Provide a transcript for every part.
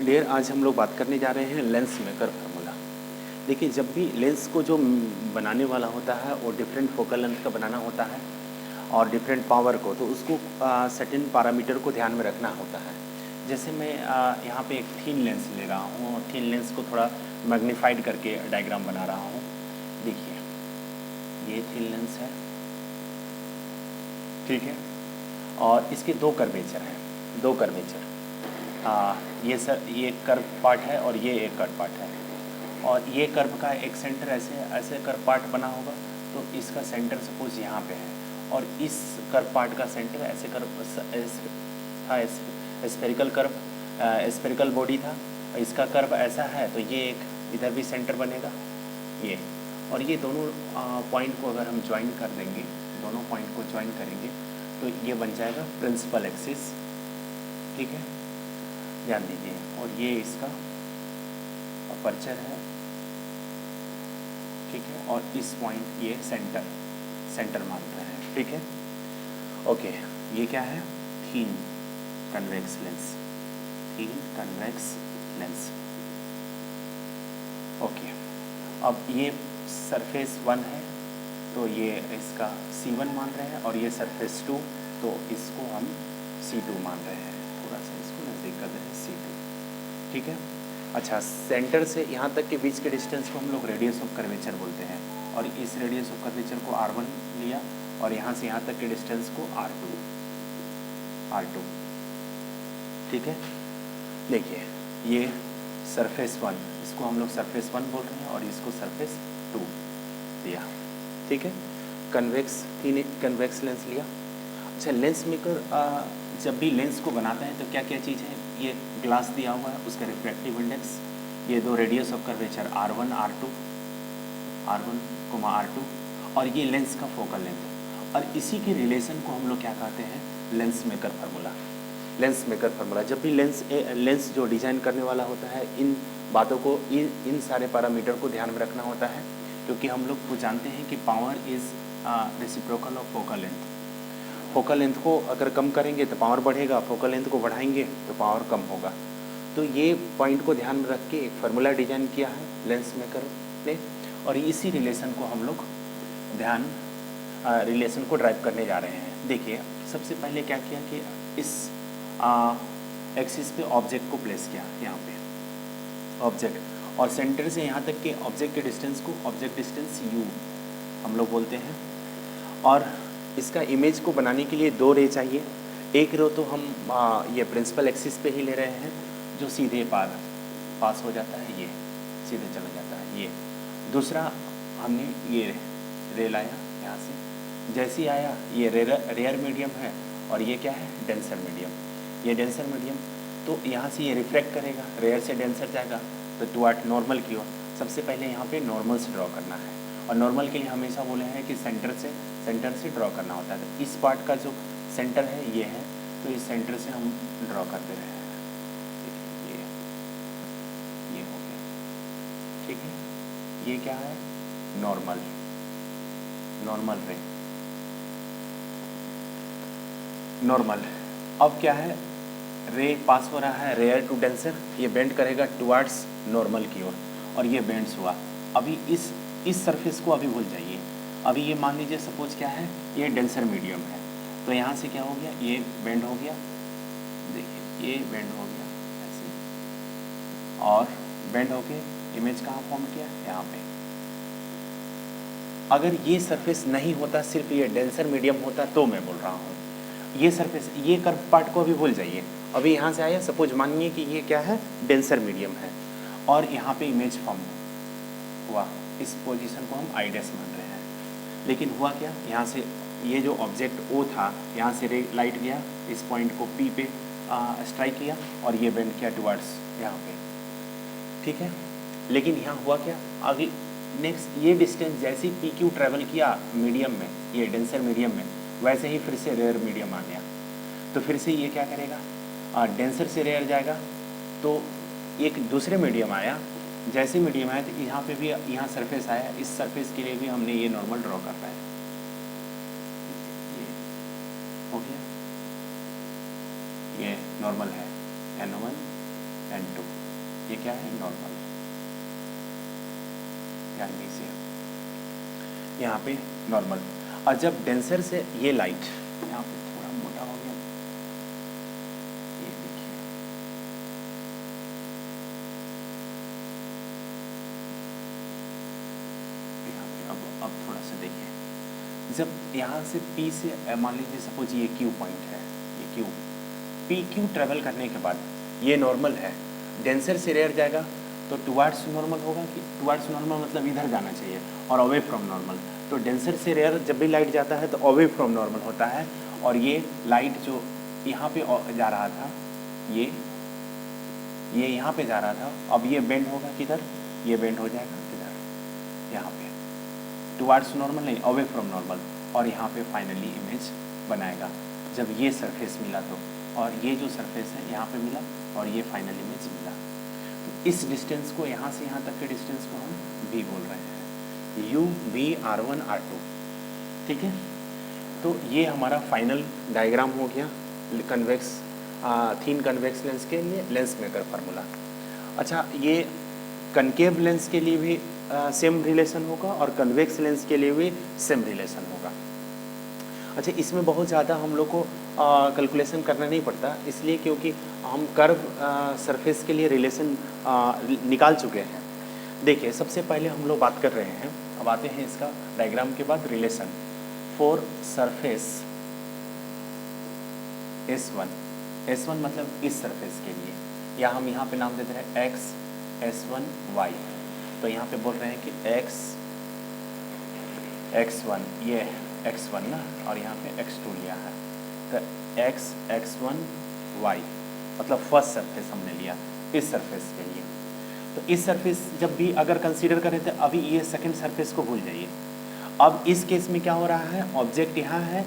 Dear, आज हम लोग बात करने जा रहे हैं लेंस मेकर फार्मूला। देखिए, जब भी लेंस को जो बनाने वाला होता है वो डिफरेंट फोकल लेंथ का बनाना होता है और डिफरेंट पावर को, तो उसको सर्टेन पैरामीटर को ध्यान में रखना होता है। जैसे मैं यहाँ पे एक थीन लेंस ले रहा हूँ और थीन लेंस को थोड़ा मैग्नीफाइड करके डायग्राम बना रहा हूँ। देखिए, ये थीन लेंस है, ठीक है, और इसके दो कर्वेचर हैं, दो कर्वेचर। ये कर्व पार्ट है और ये एक कर्व पार्ट है, और ये कर्व का एक सेंटर ऐसे कर्व पार्ट बना होगा, तो इसका सेंटर सपोज यहाँ पे है, और इस कर्व पार्ट का सेंटर ऐसे कर्व था, स्फेरिकल कर्व, स्फेरिकल बॉडी था। इसका कर्व ऐसा है, तो ये एक इधर भी सेंटर बनेगा ये, और ये दोनों पॉइंट को अगर हम ज्वाइन कर देंगे, दोनों पॉइंट को ज्वाइन करेंगे तो ये बन जाएगा प्रिंसिपल एक्सिस, ठीक है, ध्यान दीजिए। और ये इसका अपर्चर है, ठीक है, और इस पॉइंट ये सेंटर मानते हैं, ठीक है। ओके, ये क्या है? थीन कन्वेक्स लेंस, थीन कन्वेक्स लेंस। ओके, अब ये सरफेस 1 है, तो ये इसका C1 मान रहे हैं, और ये सरफेस 2, तो इसको हम C2 मान रहे हैं। थोड़ा सा इसको नज़दीक कर रहे हैं, C2, ठीक है। अच्छा, सेंटर से यहाँ तक के बीच के डिस्टेंस को हम लोग रेडियस ऑफ कर्वेचर बोलते हैं, और इस रेडियस ऑफ कर्वेचर को R1 लिया, और यहाँ से यहाँ तक के डिस्टेंस को R2, ठीक है। देखिए, ये सरफेस 1, इसको हम लोग सरफेस 1 बोल रहे हैं, और इसको सरफेस 2 लिया, ठीक है। थीन कन्वेक्स लेंस लिया। अच्छा, लेंस मेकर जब भी लेंस को बनाते हैं तो क्या क्या चीज़ है? ये ग्लास दिया हुआ है, उसका रिफ्रैक्टिव इंडेक्स, ये दो radius of curvature R1 R2, और ये लेंस का फोकल लेंथ, और इसी के रिलेशन को हम लोग क्या कहते हैं? Lens maker formula. Lens maker formula, जब भी लेंस जो डिज़ाइन करने वाला होता है, इन बातों को, इन सारे पैरामीटर को ध्यान में रखना होता है, क्योंकि हम लोग को जानते हैं कि power is reciprocal of focal length. Focal length को अगर कम करेंगे तो पावर बढ़ेगा, फोकल लेंथ को बढ़ाएंगे तो पावर कम होगा। तो ये पॉइंट को ध्यान में रख के एक फार्मूला डिजाइन किया है लेंस मेकर ने, और इसी रिलेशन को हम लोग रिलेशन को ड्राइव करने जा रहे हैं। देखिए, सबसे पहले क्या किया कि इस एक्सिस पे ऑब्जेक्ट को प्लेस किया, यहाँ पे ऑब्जेक्ट, और सेंटर से यहाँ तक के ऑब्जेक्ट के डिस्टेंस को ऑब्जेक्ट डिस्टेंस U हम लोग बोलते हैं। और इसका इमेज को बनाने के लिए दो रे चाहिए। एक रो तो हम ये प्रिंसिपल एक्सिस पे ही ले रहे हैं, जो सीधे पास हो जाता है, ये सीधे चला जाता है ये। दूसरा, हमने ये रे लाया यहाँ से, जैसे ही आया ये रेयर मीडियम है, और ये क्या है? Denser medium. ये डेंसर मीडियम, तो यहाँ से ये रिफ्रैक्ट करेगा, रेयर से डेंसर जाएगा तो टुवर्ड नॉर्मल की ओर। सबसे पहले यहाँ पे नॉर्मल से ड्रॉ करना है, और नॉर्मल के लिए हमेशा बोले हैं कि सेंटर से ड्रॉ करना होता है। तो इस पार्ट का जो सेंटर है ये है, तो इस सेंटर से हम ड्रॉ करते रहे हैं। ये हो गया, ठीक है। ये क्या है? नॉर्मल रे, नॉर्मल। अब क्या है? रे पास हो रहा है रेयर टू डेंसर, ये बेंड करेगा टुवर्ड्स नॉर्मल की ओर, और ये बेंड्स हुआ। अभी इस सरफेस को अभी भूल जाइए। अभी ये मान लीजिए सपोज क्या है, ये डेंसर मीडियम है, तो यहाँ से क्या हो गया? ये बेंड हो गया, देखिए ये बेंड हो गया ऐसे, और बेंड होके इमेज कहाँ फॉर्म किया? यहाँ पे। अगर ये सरफेस नहीं होता, सिर्फ ये डेंसर मीडियम होता, तो मैं बोल रहा हूँ ये सरफेस, ये कर्व पार्ट को अभी भूल जाइए। अभी यहाँ से आया, सपोज मानिए कि ये क्या है? डेंसर मीडियम है, और यहाँ पे इमेज फॉर्म हुआ। इस पोजीशन को हम आइडेस मान रहे हैं। लेकिन हुआ क्या? यहाँ से ये जो ऑब्जेक्ट O था, यहाँ से रे लाइट गया, इस पॉइंट को P पे स्ट्राइक किया, और ये बेंड किया टुवर्ड्स यहाँ पे, ठीक है। लेकिन यहाँ हुआ क्या? आगे नेक्स्ट ये डिस्टेंस जैसे ही PQ ट्रेवल किया मीडियम में, ये डेंसर मीडियम में, वैसे ही फिर से रेयर मीडियम आ गया। तो फिर से ये क्या करेगा? डेंसर से रेयर जाएगा, तो एक दूसरे मीडियम आया, जैसे मीडियम आया तो यहाँ पे भी यहाँ सरफेस आया, इस सरफेस के लिए भी हमने ये नॉर्मल ड्रॉ कर पाया, ये हो गया, ये नॉर्मल है N1 N2, ये क्या है, नॉर्मल। ध्यान दीजिए यहाँ पे नॉर्मल। और जब डेंसर से ये लाइट यहाँ पे थोड़ा मोटा हो गया, ये देखिए, यहाँ पे अब थोड़ा सा देखिए, जब यहाँ से P से मान लीजिए सपोज ये Q पॉइंट है, ये Q, PQ ट्रेवल करने के बाद ये नॉर्मल है, डेंसर से रेयर जाएगा तो टुवार्ड्स नॉर्मल होगा, कि टुवार्ड्स नॉर्मल मतलब इधर जाना चाहिए, और अवे फ्रॉम नॉर्मल। तो डेंसर से रेयर जब भी लाइट जाता है तो अवे फ्रॉम नॉर्मल होता है, और ये लाइट जो यहाँ पे जा रहा था, ये यहाँ पे जा रहा था, अब ये बेंड होगा किधर, ये बेंड हो जाएगा किधर, यहाँ पे, टुवार्ड्स नॉर्मल नहीं, अवे फ्रॉम नॉर्मल, और यहाँ पे फाइनली इमेज बनाएगा जब ये सरफेस मिला तो, और ये जो सरफेस है यहाँ पे मिला, और ये फाइनल इमेज मिला। तो इस डिस्टेंस को, यहाँ से यहाँ तक के डिस्टेंस को हम V बोल रहे हैं, U V R1 R2, ठीक है। तो ये हमारा फाइनल डायग्राम हो गया कन्वेक्स थिन कन्वेक्स लेंस के लिए लेंस मेकर फार्मूला। अच्छा, ये कनकेव लेंस के लिए भी सेम रिलेशन होगा और कन्वेक्स लेंस के लिए भी सेम रिलेशन होगा। अच्छा, इसमें बहुत ज़्यादा हम लोग को कैलकुलेशन करना नहीं पड़ता, इसलिए क्योंकि हम कर्व सरफेस के लिए रिलेशन निकाल चुके हैं। देखिए, सबसे पहले हम लोग बात कर रहे हैं, अब आते हैं इसका डायग्राम के बाद रिलेशन फॉर सरफेस S1 मतलब इस सरफेस के लिए, या हम यहाँ पे नाम देते हैं X S1 Y। तो यहाँ पे बोल रहे हैं कि X1 ये X1 ना, और यहाँ पे X2 लिया है, तो X1 Y मतलब फर्स्ट सरफेस हमने लिया इस सरफेस के लिए। तो इस सरफेस जब भी अगर कंसीडर करें तो अभी ये सेकंड सरफेस को भूल जाइए। अब इस केस में क्या हो रहा है, ऑब्जेक्ट यहाँ है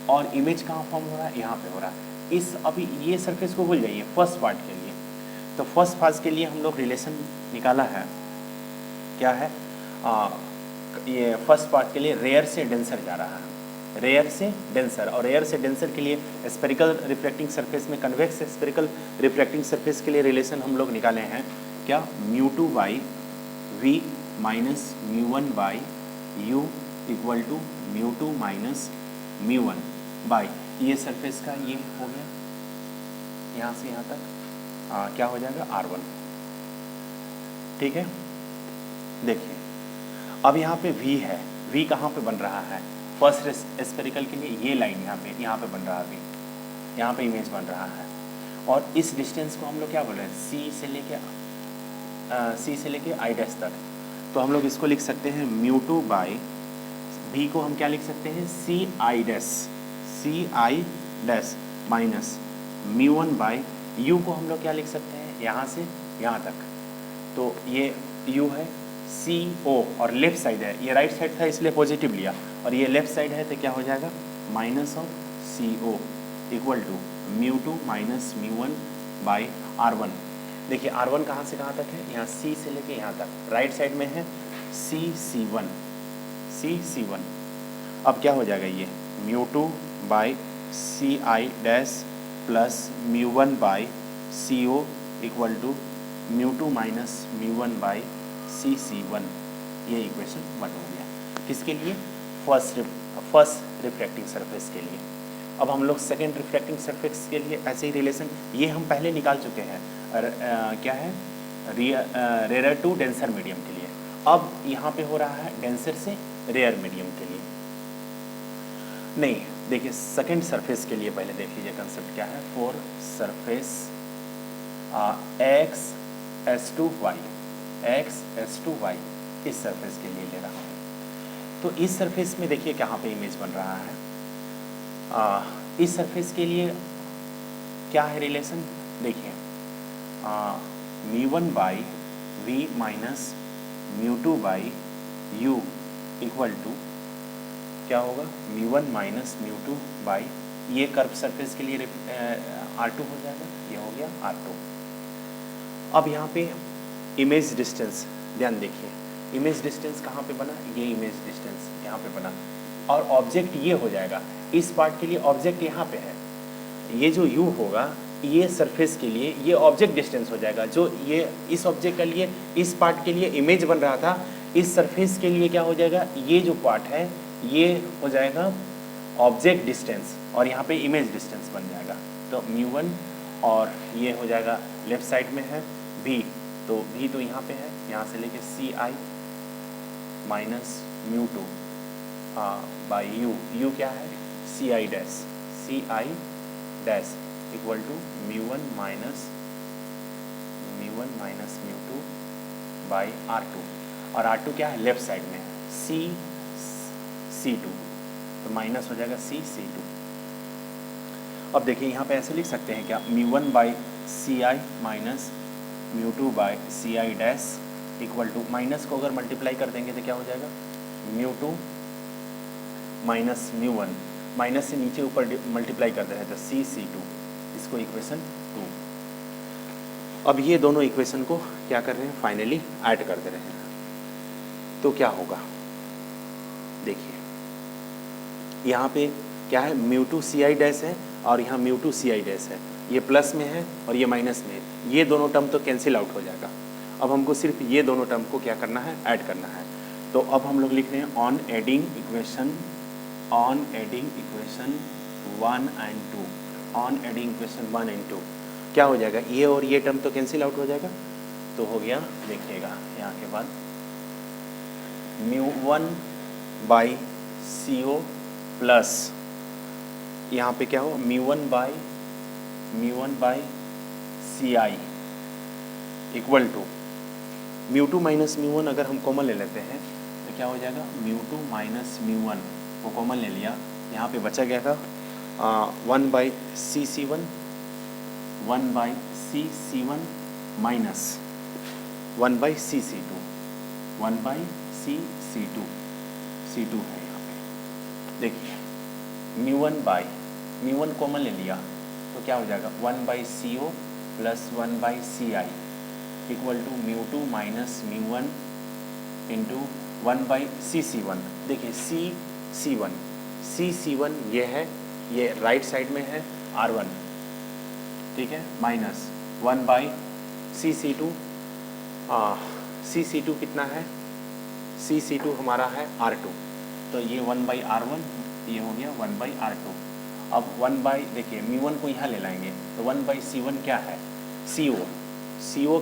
और इमेज कहाँ फॉर्म हो रहा है, यहाँ पे हो रहा है। इस अभी ये सरफेस को भूल जाइए फर्स्ट पार्ट के लिए। तो फर्स्ट पार्ट के लिए हम लोग रिलेशन निकाला है, क्या है, ये फर्स्ट पार्ट के लिए रेयर से डेंसर जा रहा है, रेयर से डेंसर, और रेयर से डेंसर के लिए स्पेरिकल रिफ्लेक्टिंग सरफेस में कन्वेक्स स्पेरिकल रिफ्लेक्टिंग सरफेस के लिए रिलेशन हम लोग निकाले हैं, क्या, μ2 by V minus μ1 by U equal to μ2 minus μ1 by ये सरफेस का ये हो गया, यहाँ से यहाँ तक क्या हो जाएगा, R1, ठीक है। देखिए, अब यहाँ पे V है, V कहाँ पे बन रहा है, फर्स्ट स्पेरिकल के लिए ये लाइन यहाँ पे बन रहा है, V यहाँ पे इमेज बन रहा है, और इस डिस्टेंस को हम लोग क्या बोल रहे हैं, C से लेके I डैश तक। तो हम लोग इसको लिख सकते हैं μ2 बाई V को हम क्या लिख सकते हैं, CI dash minus μ1 by U को हम लोग क्या लिख सकते हैं, यहाँ से यहाँ तक। तो ये U है, CO और लेफ्ट साइड है, ये राइट साइड था इसलिए पॉजिटिव लिया, और ये लेफ्ट साइड है तो क्या हो जाएगा, minus of CO equal to μ2 minus μ1 by R1। देखिए R1 कहाँ से कहाँ तक है, यहाँ C से लेके यहाँ तक, राइट साइड में है C1। अब क्या हो जाएगा, ये μ2 by CI dash plus μ1 by CO equal to μ2 minus μ1 by C1। ये इक्वेशन 1 हो गया, किसके लिए, फर्स्ट रिफ्लेक्टिंग सरफेस के लिए। अब हम लोग सेकेंड रिफ्लेक्टिंग सरफेस के लिए ऐसे ही रिलेशन ये हम पहले निकाल चुके हैं, क्या है, रेयर टू डेंसर मीडियम के लिए। अब यहाँ पे हो रहा है डेंसर से रेयर मीडियम के लिए। नहीं, देखिए सेकेंड सरफेस के लिए पहले देख लीजिए कंसेप्ट क्या है, फॉर सरफेस X S2Y इस सरफेस के लिए ले रहा हूँ। तो इस सरफेस में देखिए कहाँ पे इमेज बन रहा है, इस सरफेस के लिए क्या है रिलेशन, देखिए μ1 by V minus μ2 by U equal to क्या होगा, μ1 माइनस μ2 बाई ये कर्व सरफेस के लिए R2 हो जाएगा, ये हो गया R2। अब यहाँ पे इमेज डिस्टेंस ध्यान देखिए, इमेज डिस्टेंस कहाँ पे बना, ये इमेज डिस्टेंस यहाँ पे बना, और ऑब्जेक्ट ये हो जाएगा। इस पार्ट के लिए ऑब्जेक्ट यहाँ पे है, ये जो U होगा ये सरफेस के लिए ये ऑब्जेक्ट डिस्टेंस हो जाएगा, जो ये इस ऑब्जेक्ट के लिए इस पार्ट के लिए इमेज बन रहा था, इस सरफेस के लिए क्या हो जाएगा, ये जो पार्ट है ये हो जाएगा ऑब्जेक्ट डिस्टेंस और यहाँ पे इमेज डिस्टेंस बन जाएगा। तो μ1 और ये हो जाएगा लेफ्ट साइड में है v, तो v तो यहाँ पे है, यहाँ से लेके ci माइनस μ2 बाई u क्या है ci dash equal to μ1 minus μ2 by r2, और r2 क्या है लेफ्ट साइड में है c2, तो माइनस हो जाएगा c2। अब देखिए यहाँ पे ऐसे लिख सकते हैं क्या, μ1 by ci minus μ2 by ci dash equal to, minus को अगर मल्टीप्लाई कर देंगे तो क्या हो जाएगा μ2 माइनस μ1, माइनस से नीचे ऊपर मल्टीप्लाई कर दे रहे हैं तो c2, इसको इक्वेशन 2। अब ये दोनों इक्वेशन को क्या कर रहे हैं, फाइनली ऐड कर दे रहे हैं, तो क्या होगा देखिए यहाँ पे क्या है μ2 ci डैश है और यहाँ μ2 ci डैश है, ये प्लस में है और ये माइनस में है, ये दोनों टर्म तो कैंसिल आउट हो जाएगा। अब हमको सिर्फ ये दोनों टर्म को क्या करना है, ऐड करना है। तो अब हम लोग लिख रहे हैं on adding equation 1 and 2, on adding equation 1 and 2 क्या हो जाएगा, ये और ये टर्म तो कैंसिल आउट हो जाएगा, तो हो गया देखिएगा यहाँ के बाद μ1 बाई CO प्लस यहाँ पे क्या हो μ1 by ci equal to μ2 minus μ1 अगर हम कॉमन ले लेते हैं तो क्या हो जाएगा μ2 माइनस μ1 वो कॉमन ले लिया, यहाँ पे बचा गया था 1 by c1 minus 1 by c2 c2 है यहाँ पे। देखिए μ1 कॉमन ले लिया तो क्या हो जाएगा 1 by CO plus 1 by ci equal to μ2 minus μ1 into 1 by c1। देखिए c1 ये है, ये राइट साइड में है r1, ठीक है, माइनस 1 बाई c2 कितना है, c2 हमारा है r2, तो ये 1 बाई r1, ये हो गया 1 बाई r2। अब 1 बाई देखिए μ1 को यहाँ ले लाएंगे तो 1 बाई c1 क्या है, CO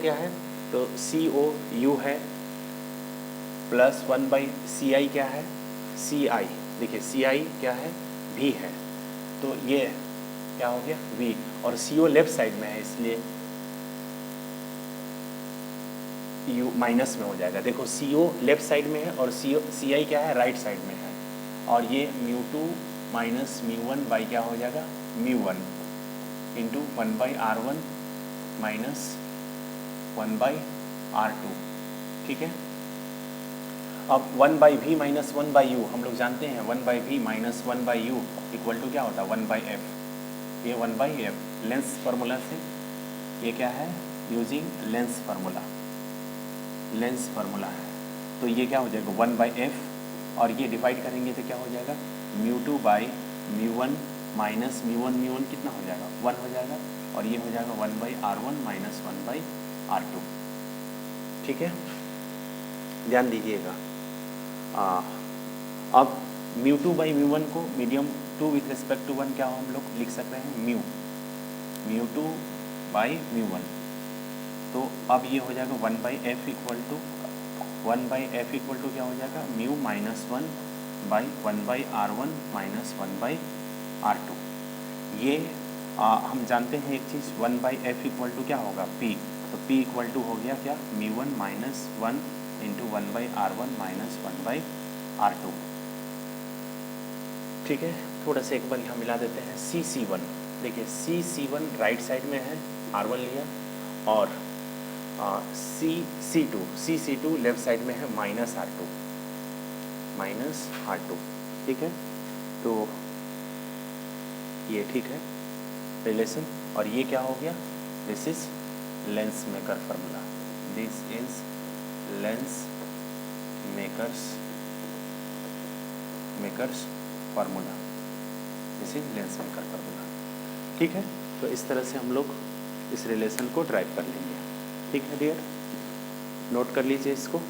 क्या है, तो CO u है प्लस 1 बाई ci क्या है, ci, देखिए ci क्या है, v है, तो ये क्या हो गया v, और CO लेफ्ट साइड में है इसलिए u माइनस में हो जाएगा। देखो CO लेफ्ट साइड में है और ci क्या है, राइट साइड में है, और ये μ2 माइनस μ1 बाई क्या हो जाएगा μ1 into 1 by r1 minus 1 by r2, ठीक है। अब 1 by v minus 1 by u हम लोग जानते हैं, 1 by v minus 1 by u equal to क्या होता है 1 बाई f, ये 1 बाई f लेंस फार्मूला से, ये क्या है यूजिंग लेंस फार्मूला है, तो ये क्या हो जाएगा 1 बाई f और ये डिवाइड करेंगे तो क्या हो जाएगा μ2 बाई μ1 माइनस μ1 कितना हो जाएगा 1 हो जाएगा, और ये हो जाएगा 1 by r1 minus 1 by r2, ठीक है, ध्यान दीजिएगा। अब μ2 बाई μ1 को मीडियम 2 विथ रिस्पेक्ट टू 1 क्या हम लोग लिख सकते हैं μ2 बाई μ1, तो अब ये हो जाएगा 1 बाई f इक्वल टू क्या हो जाएगा μ minus 1 by 1 by r1 minus 1 by r2। ये हम जानते हैं एक चीज़ 1 बाई f इक्वल टू क्या होगा p, तो p इक्वल टू हो गया क्या μ1 minus 1 into 1 by r1 minus 1 by r2, ठीक है। थोड़ा सा एक बार यहाँ मिला देते हैं c1, देखिए c1 राइट साइड में है, r1 लिया, और c2 लेफ्ट साइड में है माइनस r2, ठीक है, तो ये ठीक है रिलेशन, और ये क्या हो गया, this is lens maker formula, this is lens makers formula, this is lens maker formula, ठीक है। तो इस तरह से हम लोग इस रिलेशन को ड्राइव कर लेंगे। ठीक है डियर, नोट कर लीजिए इसको।